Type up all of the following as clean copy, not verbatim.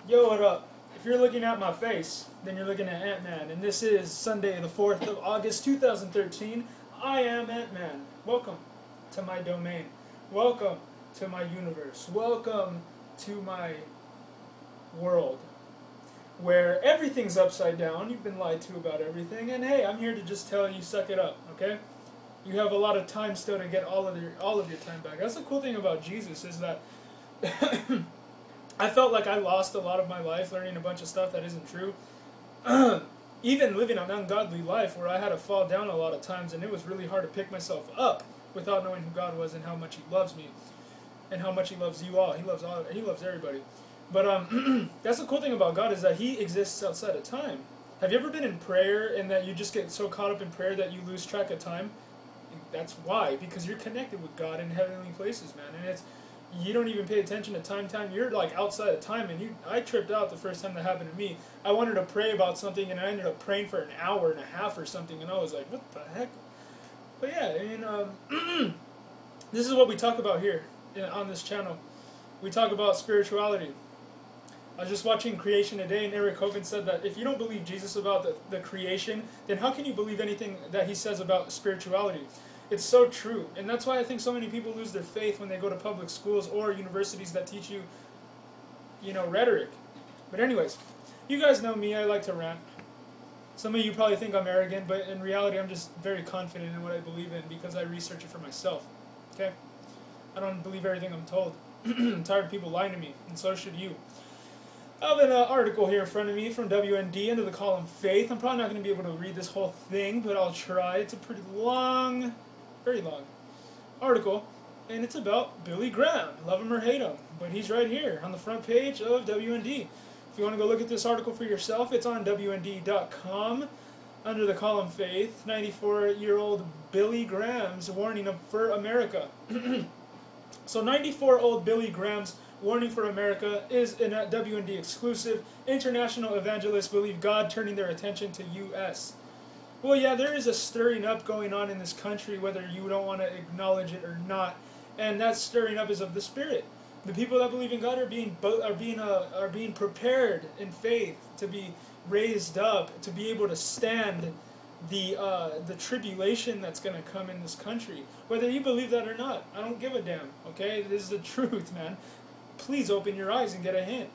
Yo, what up? If you're looking at my face, then you're looking at Ant-Man, and this is Sunday, the 4th of August, 2013. I am Ant-Man. Welcome to my domain. Welcome to my universe. Welcome to my world, where everything's upside down. You've been lied to about everything, and hey, I'm here to just tell you, suck it up, okay? You have a lot of time still to get all of your time back. That's the cool thing about Jesus, is that I felt like I lost a lot of my life learning a bunch of stuff that isn't true. Even living an ungodly life where I had to fall down a lot of times, and it was really hard to pick myself up without knowing who God was and how much He loves me and how much He loves you all. He loves everybody. But that's the cool thing about God, is that He exists outside of time. Have you ever been in prayer and that you just get so caught up in prayer that you lose track of time? That's why, because you're connected with God in heavenly places, man. And you don't even pay attention to time. You're like outside of time, and I tripped out the first time that happened to me. I wanted to pray about something, and I ended up praying for an hour and a half or something, and I was like, what the heck? But yeah, and this is what we talk about here on this channel. We talk about spirituality. I was just watching Creation Today, and Eric Hovind said that if you don't believe Jesus about the creation, then how can you believe anything that he says about spirituality? It's so true, and that's why I think so many people lose their faith when they go to public schools or universities that teach you, rhetoric. But anyways, you guys know me, I like to rant. Some of you probably think I'm arrogant, but in reality I'm just very confident in what I believe in because I research it for myself, okay? I don't believe everything I'm told. I'm tired of people lying to me, and so should you. I have an article here in front of me from WND under the column Faith. I'm probably not going to be able to read this whole thing, but I'll try. It's a pretty long, very long article, and it's about Billy Graham. Love him or hate him, but he's right here on the front page of WND. If you want to go look at this article for yourself, it's on WND.com under the column Faith. 94-year-old Billy Graham's warning for America. So 94-year-old Billy Graham's warning for America is a WND exclusive. International evangelists believe God turning their attention to U.S. Well, yeah, there is a stirring up going on in this country, whether you don't want to acknowledge it or not, and that stirring up is of the Spirit. The people that believe in God are being prepared in faith to be raised up, to be able to stand the tribulation that's going to come in this country. Whether you believe that or not, I don't give a damn. Okay, this is the truth, man. Please open your eyes and get a hint.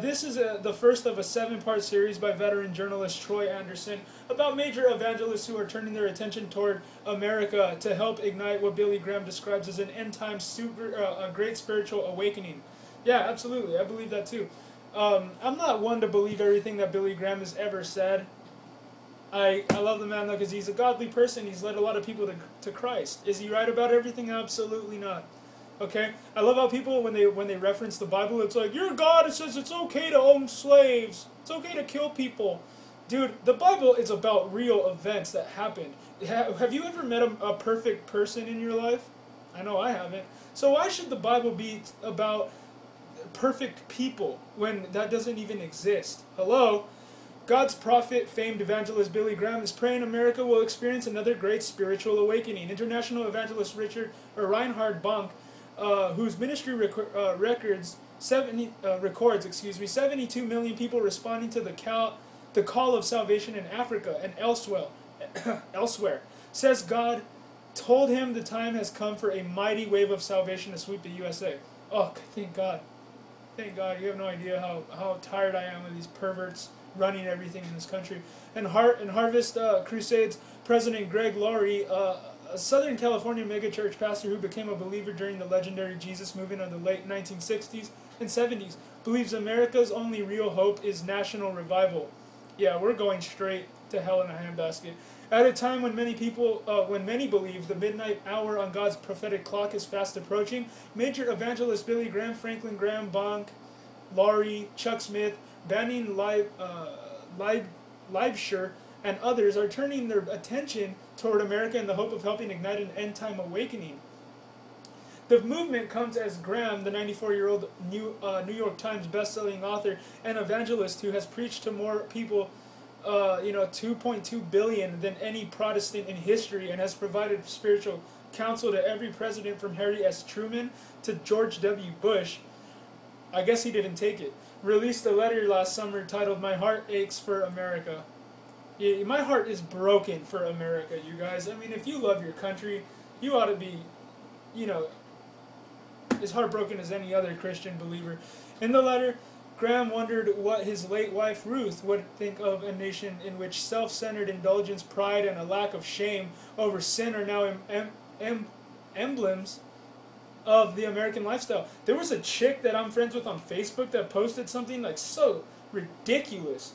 This is the first of a 7-part series by veteran journalist Troy Anderson about major evangelists who are turning their attention toward America to help ignite what Billy Graham describes as an end-time a great spiritual awakening. Yeah, absolutely. I believe that too. I'm not one to believe everything that Billy Graham has ever said. I love the man though because he's a godly person. He's led a lot of people to Christ. Is he right about everything? Absolutely not. Okay, I love how people when they reference the Bible, it's like, your God, it says it's okay to own slaves, it's okay to kill people. Dude, the Bible is about real events that happened. Have you ever met a perfect person in your life? I know I haven't. So why should the Bible be about perfect people when that doesn't even exist? Hello? God's prophet, famed evangelist Billy Graham is praying America will experience another great spiritual awakening. International evangelist Reinhard Bonk, whose ministry records 72 million people responding to the call of salvation in Africa and elsewhere, says God told him the time has come for a mighty wave of salvation to sweep the USA. Oh, thank God. Thank God. You have no idea how tired I am of these perverts running everything in this country. And Harvest Crusades President Greg Laurie, a Southern California megachurch pastor who became a believer during the legendary Jesus movement of the late 1960s and 70s, believes America's only real hope is national revival. Yeah, we're going straight to hell in a handbasket. At a time when many believe the midnight hour on God's prophetic clock is fast approaching, major evangelists Billy Graham, Franklin Graham, Bonk, Laurie, Chuck Smith, Banning Liebscher, and others are turning their attention toward America in the hope of helping ignite an end-time awakening. The movement comes as Graham, the 94-year-old New York Times best-selling author and evangelist who has preached to more people, 2.2 billion than any Protestant in history, and has provided spiritual counsel to every president from Harry S. Truman to George W. Bush, I guess he didn't take it. Released a letter last summer titled "My Heart Aches for America." Yeah, my heart is broken for America, you guys. I mean, if you love your country, you ought to be, you know, as heartbroken as any other Christian believer. In the letter, Graham wondered what his late wife Ruth would think of a nation in which self-centered indulgence, pride, and a lack of shame over sin are now emblems of the American lifestyle. There was a chick that I'm friends with on Facebook that posted something like so ridiculous.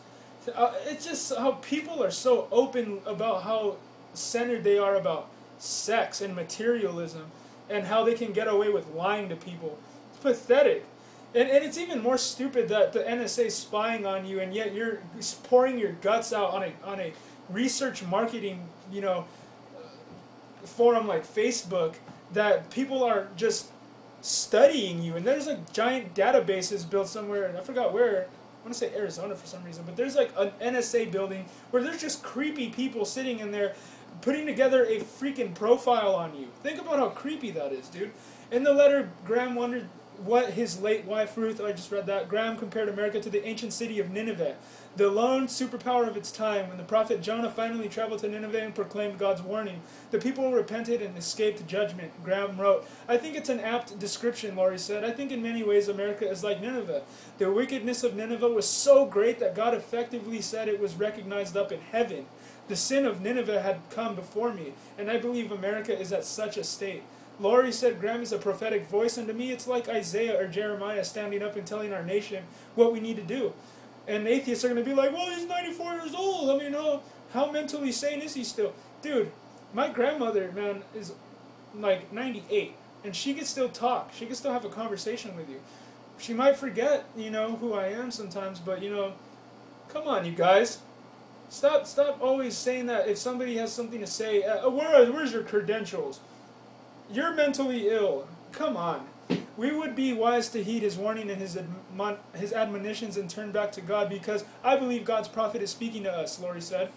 It's just how people are so open about how centered they are about sex and materialism and how they can get away with lying to people. It's pathetic. And it's even more stupid that the NSA is spying on you, and yet you're pouring your guts out on a research marketing, you know, forum like Facebook, that people are just studying you. And there's like giant databases built somewhere, and I forgot where. I want to say Arizona for some reason, but there's like an NSA building where there's just creepy people sitting in there putting together a freaking profile on you. Think about how creepy that is, dude. In the letter, Graham wondered what his late wife Ruth, I just read that, Graham compared America to the ancient city of Nineveh, the lone superpower of its time. When the prophet Jonah finally traveled to Nineveh and proclaimed God's warning, the people repented and escaped judgment. Graham wrote, "I think it's an apt description," Laurie said. "I think in many ways America is like Nineveh. The wickedness of Nineveh was so great that God effectively said it was recognized up in heaven. The sin of Nineveh had come before me, and I believe America is at such a state." Laurie said Graham is a prophetic voice, and to me it's like Isaiah or Jeremiah standing up and telling our nation what we need to do. And atheists are going to be like, well, he's 94 years old. I mean, how mentally sane is he still? Dude, my grandmother, man, is like 98, and she can still talk. She can still have a conversation with you. She might forget, you know, who I am sometimes, but, you know, come on, you guys. Stop always saying that if somebody has something to say, where's your credentials? You're mentally ill. Come on. We would be wise to heed his warning and his admonitions and turn back to God, because I believe God's prophet is speaking to us, Laurie said.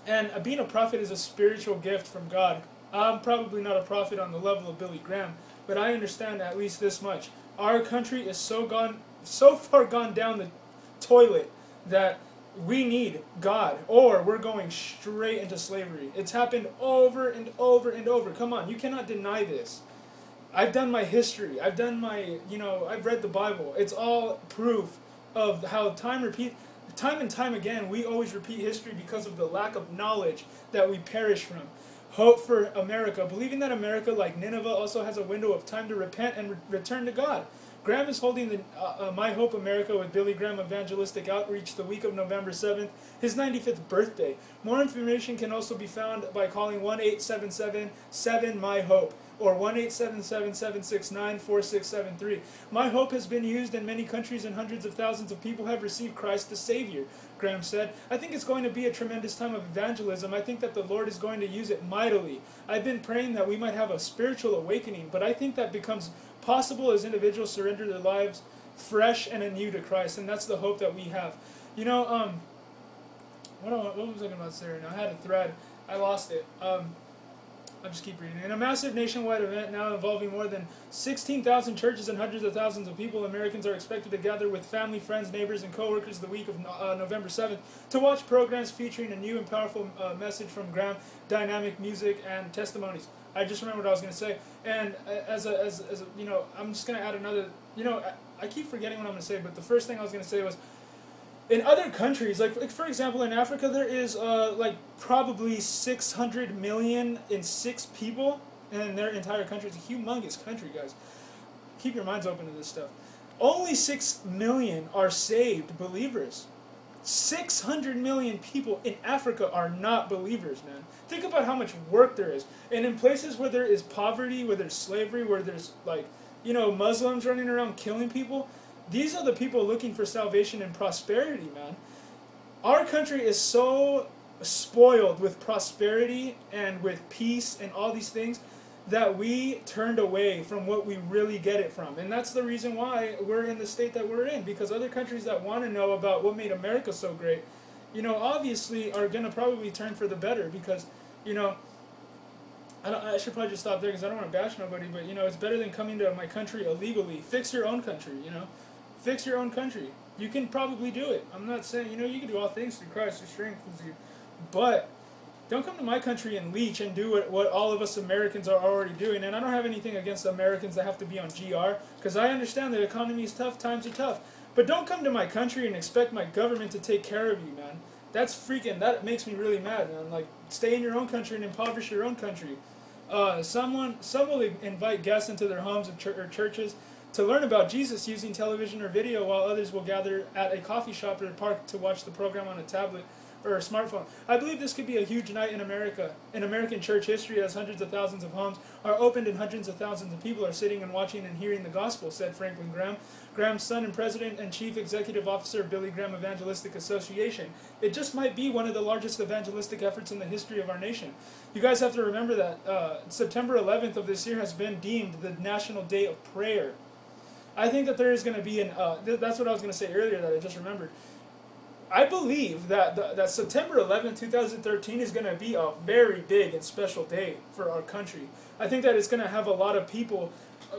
And being a prophet is a spiritual gift from God. I'm probably not a prophet on the level of Billy Graham, but I understand at least this much. Our country is so far gone down the toilet that we need God, or we're going straight into slavery. It's happened over and over and over. Come on, you cannot deny this. I've done my history. I've done my, you know, I've read the Bible. It's all proof of how time and time again, we always repeat history because of the lack of knowledge that we perish from. Hope for America. Believing that America, like Nineveh, also has a window of time to repent and return to God. Graham is holding the My Hope America with Billy Graham Evangelistic Outreach the week of November 7th, his 95th birthday. More information can also be found by calling 1-877-7-MY-HOPE or 1-877-769-4673. My Hope has been used in many countries, and hundreds of thousands of people have received Christ as Savior, Graham said. I think it's going to be a tremendous time of evangelism. I think that the Lord is going to use it mightily. I've been praying that we might have a spiritual awakening, but I think that becomes possible as individuals surrender their lives fresh and anew to Christ, and that's the hope that we have. You know, what was I going to say right now? I had a thread. I lost it. I'll just keep reading. In a massive nationwide event now involving more than 16,000 churches and hundreds of thousands of people, Americans are expected to gather with family, friends, neighbors, and co-workers the week of November 7th to watch programs featuring a new and powerful message from Graham, dynamic music, and testimonies. I just remembered what I was going to say. And as a you know, I'm just going to add another, you know, I keep forgetting what I'm going to say, but the first thing I was going to say was, in other countries, like for example, in Africa, there is like probably 600 million and 6 people in their entire country. It's a humongous country, guys. Keep your minds open to this stuff. Only 6 million are saved believers. 600 million people in Africa are not believers, man. Think about how much work there is. And in places where there is poverty, where there's slavery, where there's, like, you know, Muslims running around killing people, these are the people looking for salvation and prosperity, man. Our country is so spoiled with prosperity and with peace and all these things that we turned away from what we really get it from. And that's the reason why we're in the state that we're in, because other countries that want to know about what made America so great, you know, obviously are going to probably turn for the better, because, you know, I should probably just stop there because I don't want to bash nobody, but, it's better than coming to my country illegally. Fix your own country, Fix your own country. You can probably do it. I'm not saying, you can do all things through Christ who strengthens you. But don't come to my country and leech and do what all of us Americans are already doing. And I don't have anything against the Americans that have to be on GR, because I understand the economy is tough, times are tough. But don't come to my country and expect my government to take care of you, man. That makes me really mad, man. Like, stay in your own country and impoverish your own country. Some will invite guests into their homes or churches to learn about Jesus using television or video, while others will gather at a coffee shop or a park to watch the program on a tablet or a smartphone. I believe this could be a huge night in America, in American church history, as hundreds of thousands of homes are opened and hundreds of thousands of people are sitting and watching and hearing the gospel, said Franklin Graham, Graham's son and president and chief executive officer of Billy Graham Evangelistic Association. It just might be one of the largest evangelistic efforts in the history of our nation. You guys have to remember that September 11th of this year has been deemed the National Day of Prayer. I think that there is going to be that's what I was going to say earlier that I just remembered. I believe that September 11, 2013 is going to be a very big and special day for our country. I think that it's going to have a lot of people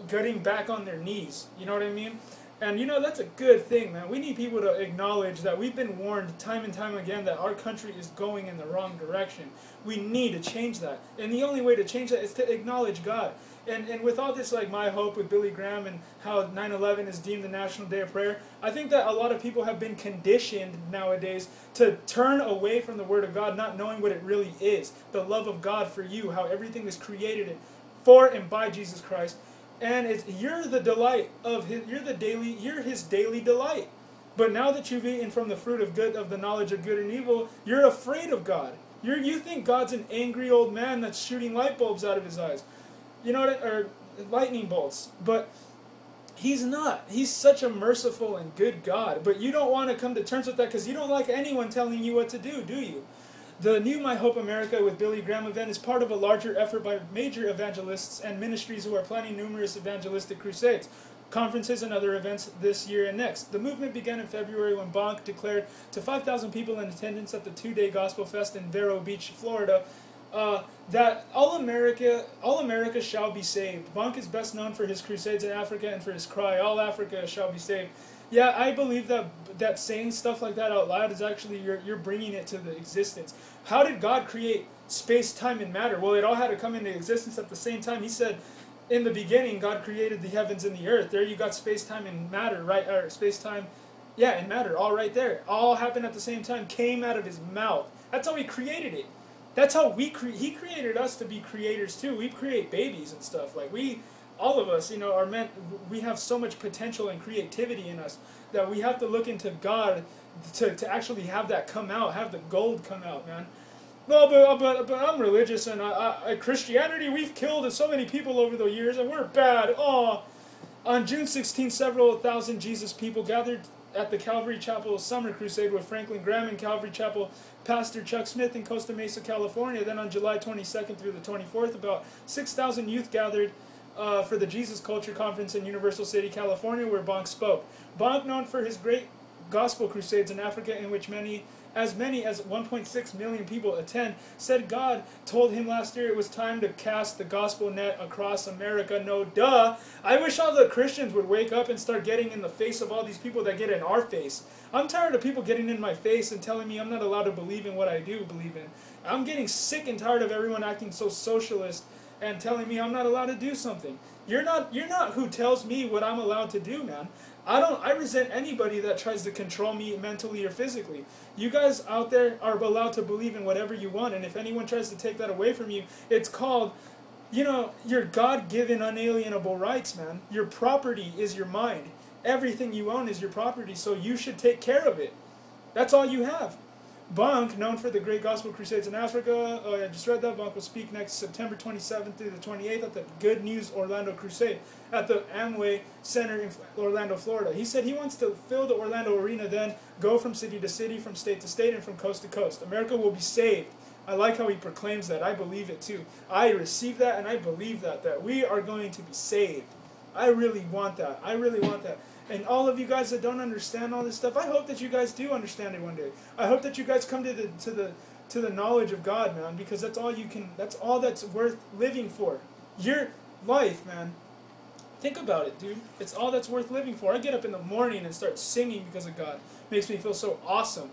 getting back on their knees. You know what I mean? And, that's a good thing, man. We need people to acknowledge that we've been warned time and time again that our country is going in the wrong direction. We need to change that. And the only way to change that is to acknowledge God. And with all this, like, My Hope with Billy Graham and how 9/11 is deemed the National Day of Prayer, I think that a lot of people have been conditioned nowadays to turn away from the Word of God, not knowing what it really is. The love of God for you, how everything is created for and by Jesus Christ. And you're the delight of His, you're His daily delight. But now that you've eaten from the fruit of the knowledge of good and evil, you're afraid of God. You think God's an angry old man that's shooting light bulbs out of his eyes. Or lightning bolts. But He's not. He's such a merciful and good God. But you don't want to come to terms with that because you don't like anyone telling you what to do you? The new My Hope America with Billy Graham event is part of a larger effort by major evangelists and ministries who are planning numerous evangelistic crusades, conferences, and other events this year and next. The movement began in February when Bonk declared to 5,000 people in attendance at the two-day Gospel Fest in Vero Beach, Florida, that all America shall be saved. Bonk is best known for his crusades in Africa and for his cry, all Africa shall be saved. Yeah, I believe that saying stuff like that out loud is actually, you're bringing it to the existence. How did God create space, time, and matter? Well, it all had to come into existence at the same time. He said, in the beginning, God created the heavens and the earth. There you got space, time, and matter, right? Or space, time, and matter, all right there. All happened at the same time, came out of His mouth. That's how He created it. That's how He created us to be creators too. We create babies and stuff. Like all of us, are meant. We have so much potential and creativity in us that we have to look into God to actually have that come out, have the gold come out, man. No, but I'm religious, and Christianity, we've killed so many people over the years, and we're bad. Oh, on June 16th, several thousand Jesus people gathered at the Calvary Chapel Summer Crusade with Franklin Graham and Calvary Chapel Pastor Chuck Smith in Costa Mesa, California. Then on July 22nd through the 24th, about 6,000 youth gathered for the Jesus Culture Conference in Universal City, California, where Bonk spoke. Bonk, known for his great gospel crusades in Africa, in which as many as 1.6 million people attend, said God told him last year it was time to cast the gospel net across America. No duh. I wish all the Christians would wake up and start getting in the face of all these people that get in our face. I'm tired of people getting in my face and telling me I'm not allowed to believe in what I do believe in. I'm getting sick and tired of everyone acting so socialist and telling me I'm not allowed to do something. You're not who tells me what I'm allowed to do, man. I resent anybody that tries to control me mentally or physically. You guys out there are allowed to believe in whatever you want, and if anyone tries to take that away from you, it's called, your God-given unalienable rights, man. Your property is your mind. Everything you own is your property, so you should take care of it. That's all you have. Bonk, known for the great gospel crusades in Africa, I just read that. Bonk will speak next September 27th through the 28th at the Good News Orlando Crusade at the Amway Center in Orlando, Florida. He said he wants to fill the Orlando arena, then go from city to city, from state to state, and from coast to coast. America will be saved. I like how he proclaims that. I believe it too. I receive that, and I believe that we are going to be saved. I really want that. I really want that. And all of you guys that don't understand all this stuff, I hope that you guys do understand it one day. I hope that you guys come to to the knowledge of God, man, because that's all you can, that's all that's worth living for. Your life, man. Think about it, dude. It's all that's worth living for. I get up in the morning and start singing because of God. It makes me feel so awesome.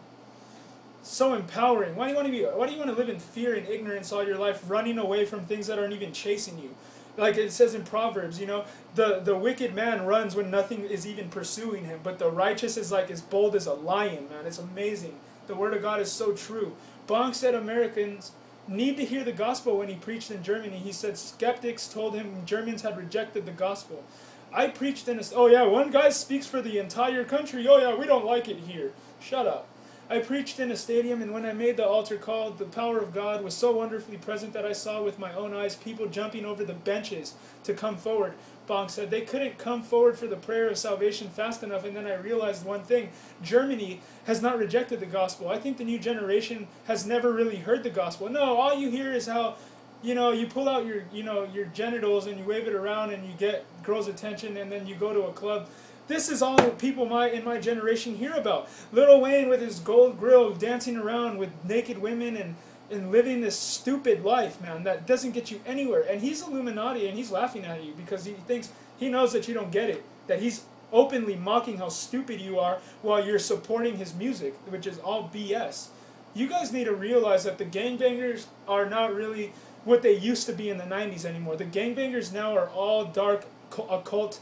So empowering. Why do you want to live in fear and ignorance all your life, running away from things that aren't even chasing you? Like it says in Proverbs, you know, the wicked man runs when nothing is even pursuing him, but the righteous is like as bold as a lion, man. It's amazing. The word of God is so true. Bonk said Americans need to hear the gospel when he preached in Germany. He said skeptics told him Germans had rejected the gospel. I preached in a... Oh yeah, one guy speaks for the entire country. Oh yeah, we don't like it here. Shut up. I preached in a stadium, and when I made the altar call, the power of God was so wonderfully present that I saw with my own eyes people jumping over the benches to come forward. Bonk said they couldn't come forward for the prayer of salvation fast enough, and then I realized one thing. Germany has not rejected the gospel. I think the new generation has never really heard the gospel. No, all you hear is how, you know, you pull out your, you know, your genitals and you wave it around and you get girls' attention, and then you go to a club. This is all people in my generation hear about. Lil Wayne with his gold grill dancing around with naked women and living this stupid life, man, that doesn't get you anywhere. And he's Illuminati, and he's laughing at you because he knows that you don't get it. That he's openly mocking how stupid you are while you're supporting his music, which is all BS. You guys need to realize that the gangbangers are not really what they used to be in the 90s anymore. The gangbangers now are all dark occult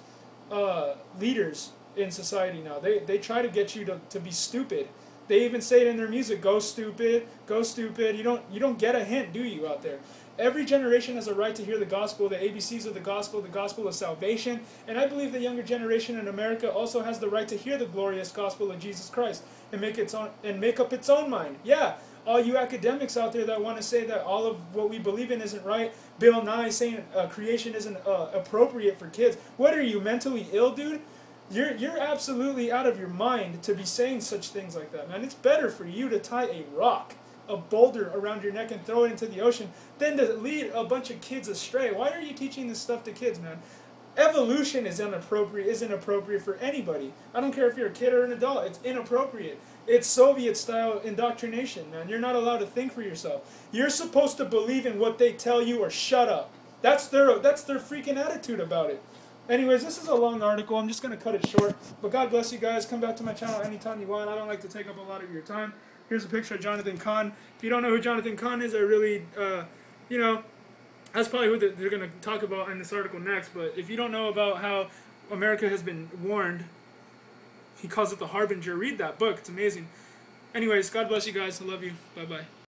leaders in society now. They try to get you to be stupid. They even say it in their music, go stupid, go stupid. You don't get a hint, do you, out there? Every generation has a right to hear the gospel, the ABCs of the gospel of salvation, and I believe the younger generation in America also has the right to hear the glorious gospel of Jesus Christ and make up its own mind. Yeah, all you academics out there that want to say that all of what we believe in isn't right, Bill Nye saying creation isn't appropriate for kids. What are you, mentally ill, dude? You're absolutely out of your mind to be saying such things like that, man. It's better for you to tie a rock, a boulder around your neck and throw it into the ocean than to lead a bunch of kids astray. Why are you teaching this stuff to kids, man? Evolution isn't appropriate for anybody. I don't care if you're a kid or an adult. It's inappropriate. It's Soviet-style indoctrination, man. You're not allowed to think for yourself. You're supposed to believe in what they tell you or shut up. That's their freaking attitude about it. Anyways, this is a long article. I'm just going to cut it short. But God bless you guys. Come back to my channel anytime you want. I don't like to take up a lot of your time. Here's a picture of Jonathan Cahn. If you don't know who Jonathan Cahn is, I really, you know, that's probably who they're going to talk about in this article next. But if you don't know about how America has been warned, he calls it The Harbinger. Read that book. It's amazing. Anyways, God bless you guys. I love you. Bye-bye.